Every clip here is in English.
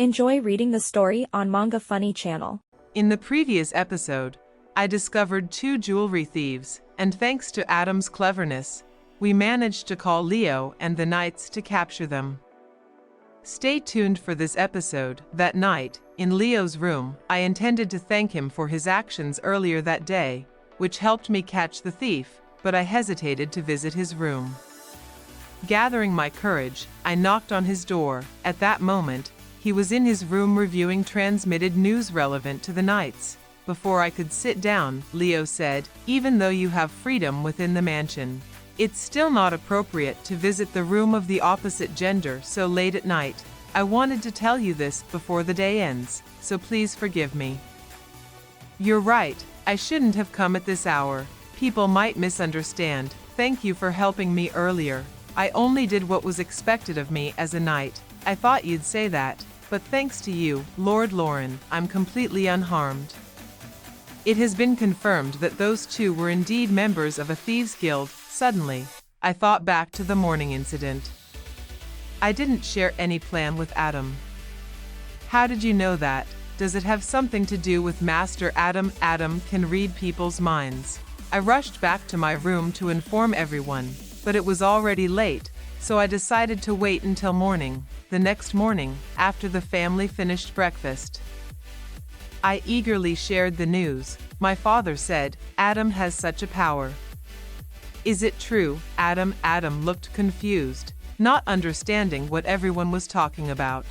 Enjoy reading the story on Manga Funny channel. In the previous episode, I discovered two jewelry thieves, and thanks to Adam's cleverness, we managed to call Leo and the knights to capture them. Stay tuned for this episode. That night, in Leo's room, I intended to thank him for his actions earlier that day, which helped me catch the thief, but I hesitated to visit his room. Gathering my courage, I knocked on his door. At that moment, he was in his room reviewing transmitted news relevant to the knights. Before I could sit down, Leo said, "Even though you have freedom within the mansion, it's still not appropriate to visit the room of the opposite gender so late at night. I wanted to tell you this before the day ends, so please forgive me." "You're right, I shouldn't have come at this hour. People might misunderstand. Thank you for helping me earlier. I only did what was expected of me as a knight. I thought you'd say that, but thanks to you, Lord Lauren, I'm completely unharmed." It has been confirmed that those two were indeed members of a thieves' guild. Suddenly, I thought back to the morning incident. I didn't share any plan with Adam. How did you know that? Does it have something to do with Master Adam? Adam can read people's minds. I rushed back to my room to inform everyone, but it was already late, so I decided to wait until morning. The next morning, after the family finished breakfast, I eagerly shared the news. My father said, "Adam has such a power." "Is it true, Adam?" Adam looked confused, not understanding what everyone was talking about.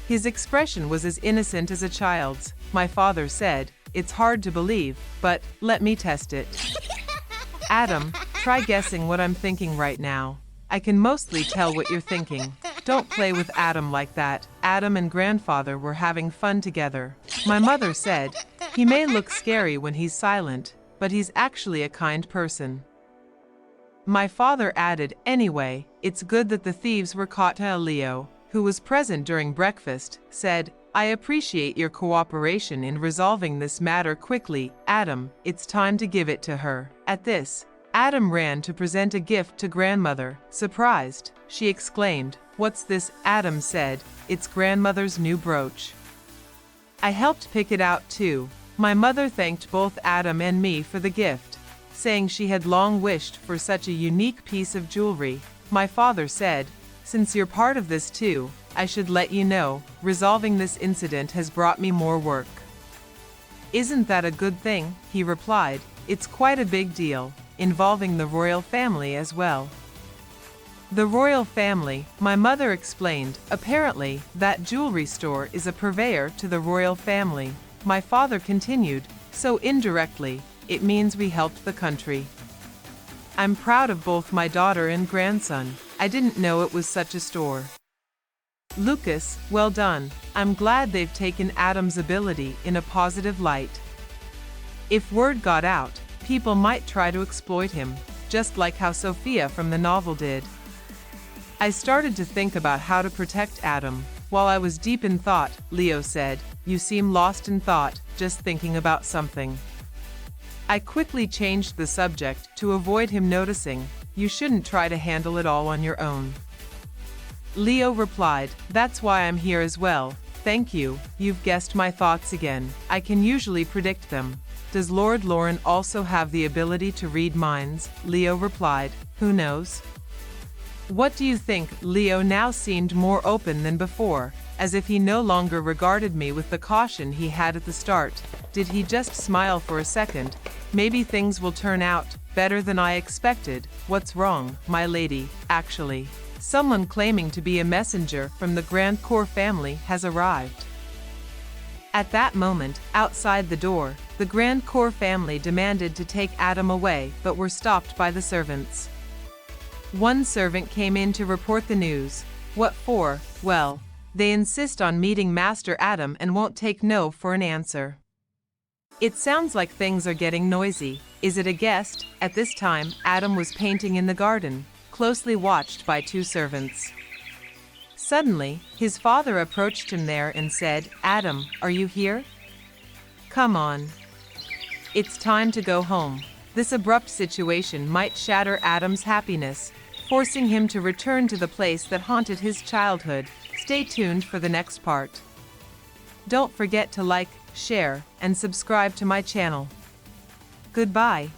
His expression was as innocent as a child's. My father said, "It's hard to believe, but let me test it." "Adam, try guessing what I'm thinking right now. I can mostly tell what you're thinking. Don't play with Adam like that." Adam and grandfather were having fun together. My mother said, "He may look scary when he's silent, but he's actually a kind person." My father added, "Anyway, it's good that the thieves were caught." Leo, who was present during breakfast, said, "I appreciate your cooperation in resolving this matter quickly. Adam, it's time to give it to her." At this, Adam ran to present a gift to grandmother. Surprised, she exclaimed, "What's this?" Adam said, "It's grandmother's new brooch. I helped pick it out too." My mother thanked both Adam and me for the gift, saying she had long wished for such a unique piece of jewelry. My father said, "Since you're part of this too, I should let you know, resolving this incident has brought me more work." "Isn't that a good thing?" he replied. "It's quite a big deal, involving the royal family as well." The royal family, my mother explained. Apparently, that jewelry store is a purveyor to the royal family. My father continued, "So indirectly, it means we helped the country. I'm proud of both my daughter and grandson. I didn't know it was such a store." "Lucas, well done. I'm glad they've taken Adam's ability in a positive light. If word got out, people might try to exploit him, just like how Sophia from the novel did." I started to think about how to protect Adam. While I was deep in thought, Leo said, "You seem lost in thought, just thinking about something." I quickly changed the subject to avoid him noticing. "You shouldn't try to handle it all on your own." Leo replied, "That's why I'm here as well. Thank you, you've guessed my thoughts again. I can usually predict them." "Does Lord Lauren also have the ability to read minds?" Leo replied, "Who knows?" "What do you think?" Leo now seemed more open than before, as if he no longer regarded me with the caution he had at the start. Did he just smile for a second? "Maybe things will turn out better than I expected." "What's wrong, my lady?" "Actually, someone claiming to be a messenger from the Grand Cour family has arrived." At that moment, outside the door, the Grand Cour family demanded to take Adam away, but were stopped by the servants. One servant came in to report the news. "What for?" "Well, they insist on meeting Master Adam and won't take no for an answer." "It sounds like things are getting noisy. Is it a guest?" At this time, Adam was painting in the garden, closely watched by two servants. Suddenly, his father approached him there and said, "Adam, are you here? Come on. It's time to go home." This abrupt situation might shatter Adam's happiness, forcing him to return to the place that haunted his childhood. Stay tuned for the next part. Don't forget to like, share, and subscribe to my channel. Goodbye.